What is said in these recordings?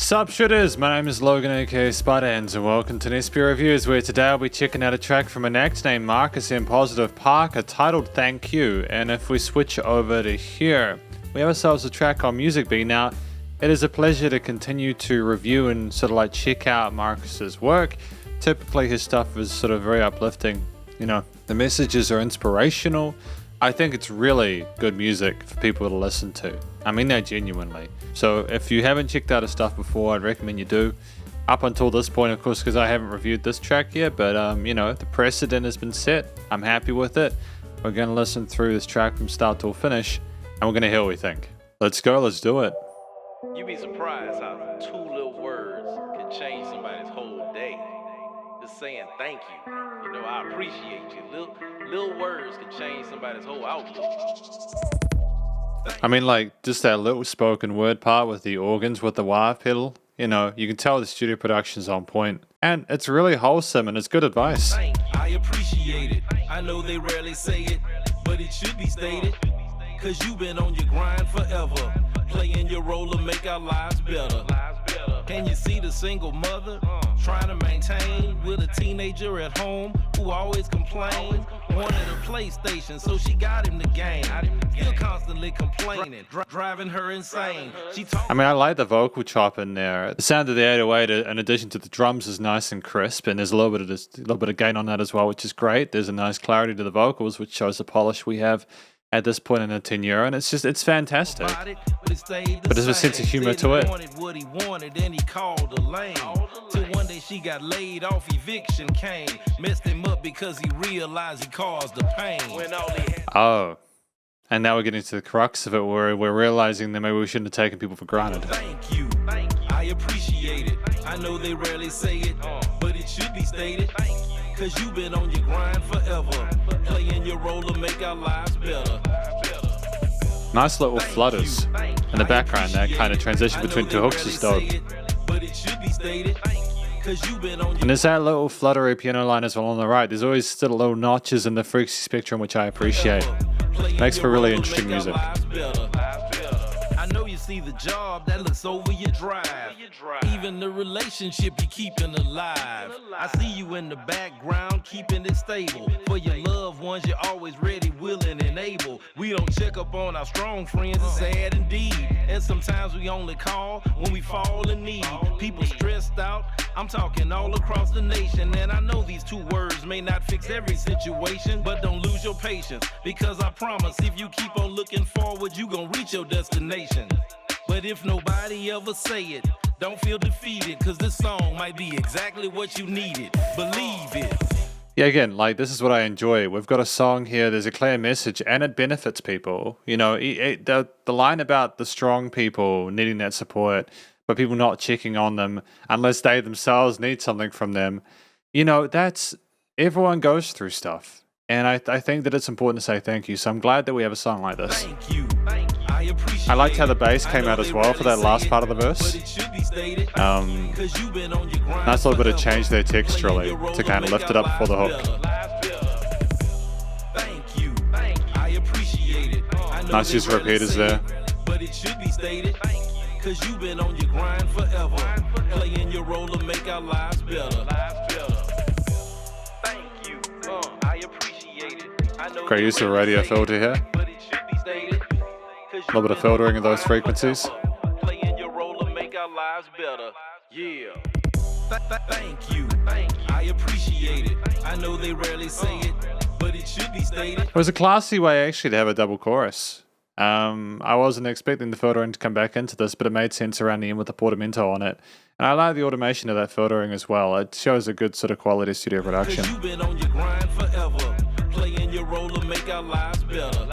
Sup Shredders, my name is Logan aka Spiderhands and welcome to SP Reviews, where today I'll be checking out a track from an act named Marcus m-postive Parker titled Thank You. And if we switch over to here, we have ourselves a track on Music Bee. Now, it is a pleasure to continue to review and sort of like check out Marcus's work. Typically his stuff is sort of very uplifting, you know, the messages are inspirational. I think it's really good music for people to listen to. I mean that genuinely. So if you haven't checked out his stuff before, I'd recommend you do. Up until this point, of course, because I haven't reviewed this track yet, but you know, the precedent has been set. I'm happy with it. We're going to listen through this track from start to finish, and we're going to hear what we think. Let's go, let's do it. You'd be surprised how two little words can change somebody's whole day. Just saying thank you. You know, I appreciate you. Little words can change somebody's whole outlook. I mean, like, just that little spoken word part with the organs, with the wah pedal, you know, you can tell the studio production's on point. And it's really wholesome and it's good advice. I appreciate it. I know they rarely say it, but it should be stated. Cause you've been on your grind forever, playing your role to make our lives better. Can you see the single mother trying to maintain with a teenager at home who always complained? Wanted a PlayStation, so she got him the game. Still constantly complaining, driving her insane. I mean, I like the vocal chop in there. The sound of the 808, in addition to the drums, is nice and crisp, and there's a little bit of gain on that as well, which is great. There's a nice clarity to the vocals, which shows the polish we have at this point in the tenure, and it's fantastic. But there's a sense of humor to it. What he wanted, and he called her lame. Till one day she got laid off, eviction came. Messed him up because he realized he caused the pain. Oh, and now we're getting to the crux of it, where we're realizing that maybe we shouldn't have taken people for granted. Thank you. I appreciate it. I know they rarely say it, but it should be stated. Cause you've been on your grind forever, playing your role to make our lives better. Nice little flutters in the background. That kind of transition between two hooks is dope. And there's that little fluttery piano line as well on the right. There's always still little notches in the frequency spectrum, which I appreciate. Makes for really interesting music. I know you see the job that looks over your drive. Even the relationship you keeping alive. I see you in the background keeping it stable. For your loved ones, you're always ready, willing, and able. We don't check up on our strong friends, it's sad indeed. And sometimes we only call when we fall in need. People stressed out, I'm talking all across the nation. And I know these two words may not fix every situation, but don't lose your patience, because I promise if you keep on looking forward, you gon' reach your destination. But if nobody ever say it, don't feel defeated, cause this song might be exactly what you needed. Believe it. Yeah, again, like, this is what I enjoy. We've got a song here, there's a clear message, and it benefits people. You know, the line about the strong people needing that support, but people not checking on them unless they themselves need something from them. You know, everyone goes through stuff. And I think that it's important to say thank you. So I'm glad that we have a song like this. Thank you. I liked how the bass came out as well for that last part of the verse. Nice little bit of change there texturally to kind of lift it up for the hook. Nice use of repeaters there. But it should be stated, cause you've been on your grind forever, playing your role to make our lives better. Thank you. I appreciate it. Great use of a radio filter here. A little bit of filtering of those frequencies. Playing your role to make our lives better. Yeah. Thank you. I appreciate it. I know they rarely say it, but it should be stated. It was a classy way actually to have a double chorus. I wasn't expecting the filtering to come back into this, but it made sense around the end with the portamento on it. And I like the automation of that filtering as well. It shows a good sort of quality studio production. You've been on your grind forever, playing your role to make our lives better.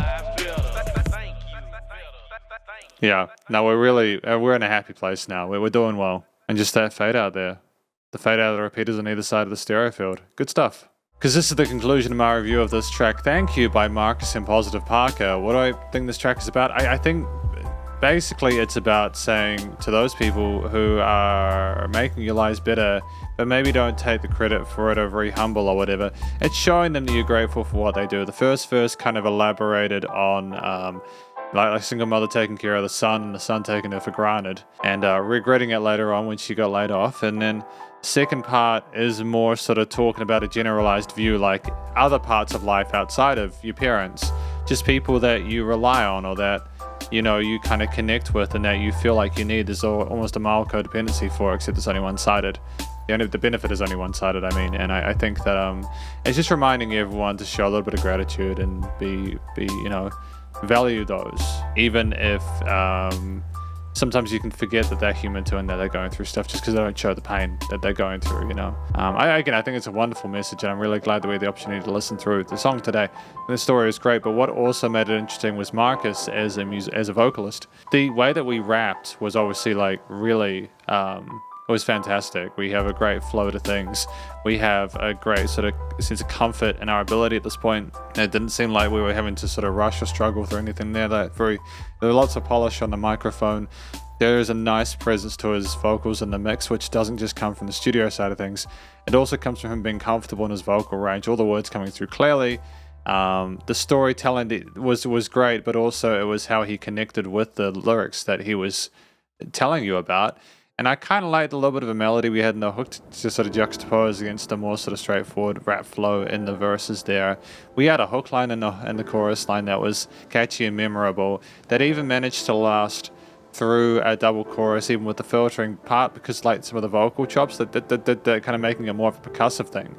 Yeah, no, we're in a happy place now. We're doing well. And just that fade out there. The fade out of the repeaters on either side of the stereo field. Good stuff. Because this is the conclusion of my review of this track. Thank you by Marcus m-postive Parker. What do I think this track is about? I think basically it's about saying to those people who are making your lives better, but maybe don't take the credit for it, or very humble or whatever. It's showing them that you're grateful for what they do. The first verse kind of elaborated on like a single mother taking care of the son and the son taking her for granted and regretting it later on when she got laid off. And then second part is more sort of talking about a generalized view, like other parts of life outside of your parents, just people that you rely on or that, you know, you kind of connect with and that you feel like you need. There's almost a mild codependency for, except it's only one-sided. The benefit is only one-sided, I mean, and I think that it's just reminding everyone to show a little bit of gratitude and be you know, value those, even if sometimes you can forget that they're human too and that they're going through stuff just because they don't show the pain that they're going through, you know. I think it's a wonderful message, and I'm really glad that we had the opportunity to listen through the song today. And the story is great, but what also made it interesting was Marcus as a vocalist. The way that we rapped was obviously like really it was fantastic. We have a great flow to things. We have a great sort of sense of comfort in our ability at this point. It didn't seem like we were having to sort of rush or struggle through anything there. There were lots of polish on the microphone. There is a nice presence to his vocals in the mix, which doesn't just come from the studio side of things. It also comes from him being comfortable in his vocal range, all the words coming through clearly. The storytelling was great, but also it was how he connected with the lyrics that he was telling you about. And I kind of liked the little bit of a melody we had in the hook to sort of juxtapose against the more sort of straightforward rap flow in the verses there. We had a hook line in the chorus line that was catchy and memorable, that even managed to last through a double chorus, even with the filtering part, because like some of the vocal chops, that kind of making it more of a percussive thing.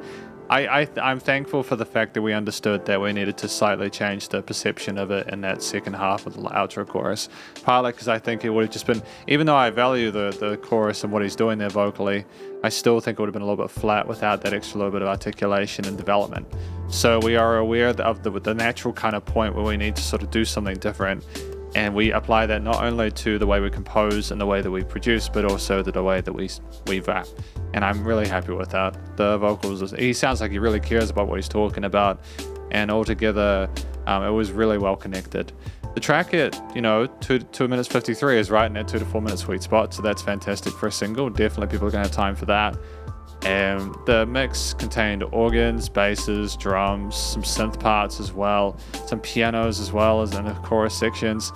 I'm thankful for the fact that we understood that we needed to slightly change the perception of it in that second half of the outro chorus. Partly because I think it would have just been, even though I value the chorus and what he's doing there vocally, I still think it would have been a little bit flat without that extra little bit of articulation and development. So we are aware of the natural kind of point where we need to sort of do something different. And we apply that not only to the way we compose and the way that we produce, but also to the way that we rap. And I'm really happy with that. The vocals, he sounds like he really cares about what he's talking about. And altogether, it was really well connected. The track at, 2 minutes 53 is right in that 2 to 4 minute sweet spot. So that's fantastic for a single. Definitely people are going to have time for that. And the mix contained organs, basses, drums, some synth parts as well, some pianos as well as in the chorus sections.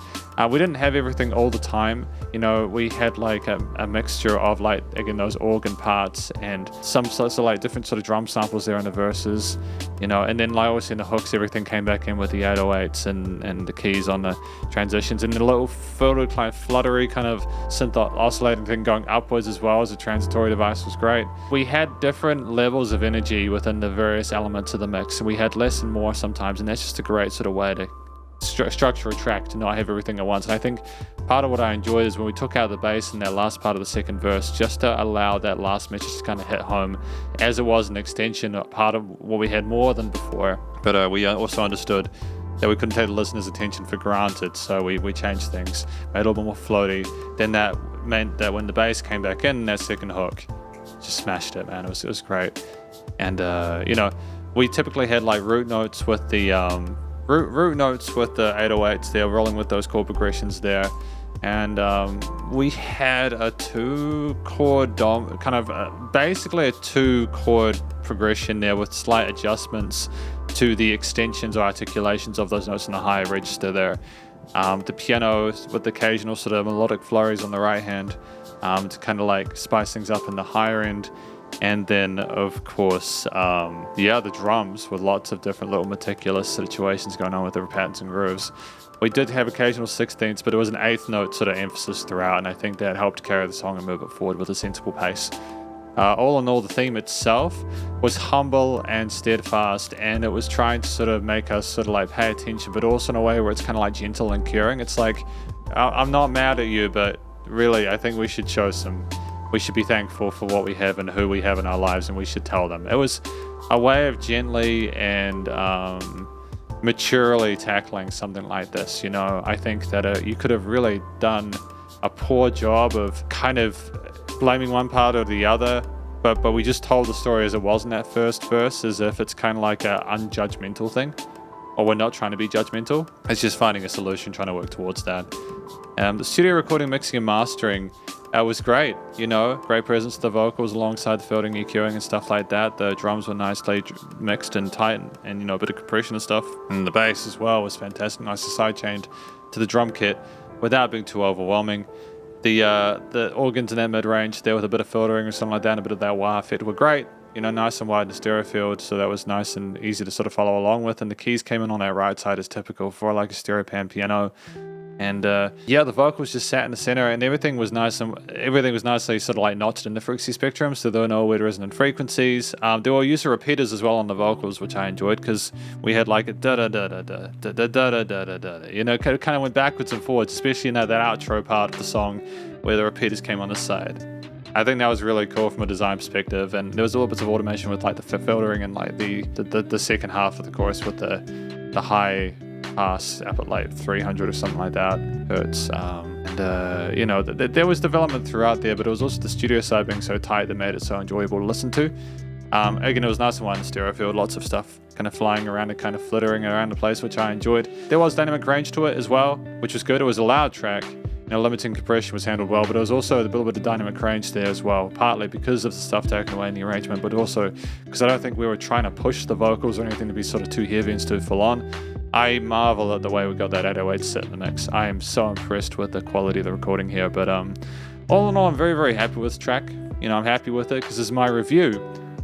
We didn't have everything all the time. We had like a mixture of like, again, those organ parts and some sorts of like different sort of drum samples there in the verses, and then like obviously in the hooks, everything came back in with the 808s and the keys on the transitions, and the little fluttery kind of synth oscillating thing going upwards as well as a transitory device was great. We had different levels of energy within the various elements of the mix, and we had less and more sometimes, and that's just a great sort of way to structure a track, to not have everything at once. And I think part of what I enjoyed is when we took out the bass in that last part of the second verse, just to allow that last message to kind of hit home, as it was an extension, part of what we had more than before. But we also understood that we couldn't take the listener's attention for granted, so we changed things, made it a little bit more floaty. Then that meant that when the bass came back in that second hook, just smashed it, man. It was great. And we typically had like root notes with the root notes with the 808s there, rolling with those chord progressions there. And we had a 2-chord basically a 2-chord progression there with slight adjustments to the extensions or articulations of those notes in the higher register there. The piano with the occasional sort of melodic flurries on the right hand to kind of like spice things up in the higher end. And then, of course, the drums with lots of different little meticulous situations going on with the patterns and grooves. We did have occasional 16ths, but it was an 8th note sort of emphasis throughout, and I think that helped carry the song and move it forward with a sensible pace. All in all, the theme itself was humble and steadfast, and it was trying to sort of make us sort of like pay attention, but also in a way where it's kind of like gentle and caring. It's like, I'm not mad at you, but really, I think we should be thankful for what we have and who we have in our lives, and we should tell them. It was a way of gently and maturely tackling something like this. I think that you could have really done a poor job of kind of blaming one part or the other, but we just told the story as it was in that first verse, as if it's kind of like an unjudgmental thing, or we're not trying to be judgmental. It's just finding a solution, trying to work towards that. The studio recording, mixing and mastering was great, great presence of the vocals alongside the filtering, EQing and stuff like that. The drums were nicely mixed and tight and a bit of compression and stuff. And the bass as well was fantastic, nicely side-chained. to the drum kit without being too overwhelming. The organs in that mid-range there with a bit of filtering or something like that and a bit of that wah effect were great. You know, nice and wide in the stereo field, so that was nice and easy to sort of follow along with. And the keys came in on that right side as typical for like a stereo pan piano. And yeah, the vocals just sat in the center, and everything was nice, and everything was nicely sort of like notched in the frequency spectrum, so there were no weird resonant frequencies. There were use of repeaters as well on the vocals, which I enjoyed because we had like a da da da da da da da da da da da. You know, kind of went backwards and forwards, especially in that outro part of the song where the repeaters came on the side. I think that was really cool from a design perspective, and there was a little bit of automation with like the filtering and like the second half of the chorus with the high pass up at like 300 or something like that hertz. You know, there was development throughout there, but it was also the studio side being so tight that made it so enjoyable to listen to. Again, it was nice and wide in the stereo field, lots of stuff kind of flying around and kind of flittering around the place, which I enjoyed. There was dynamic range to it as well, which was good. It was a loud track. You know, limiting compression was handled well, but it was also a little bit of dynamic range there as well, partly because of the stuff taken away in the arrangement, but also because I don't think we were trying to push the vocals or anything to be sort of too heavy and too full on. I marvel at the way we got that 808 set in the mix. I am so impressed with the quality of the recording here, but all in all, I'm very, very happy with this track. You know, I'm happy with it because this is my review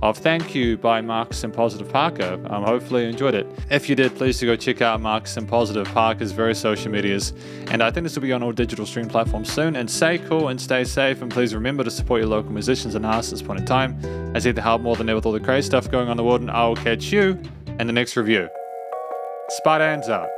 of Thank You by Marcus m-postive Parker. Hopefully you enjoyed it. If you did, please do go check out Marcus m-postive Parker's various social medias. And I think this will be on all digital stream platforms soon. And stay cool and stay safe. And please remember to support your local musicians and artists at this point in time, as they help more than ever with all the crazy stuff going on in the world. And I will catch you in the next review. Spiderhands Out.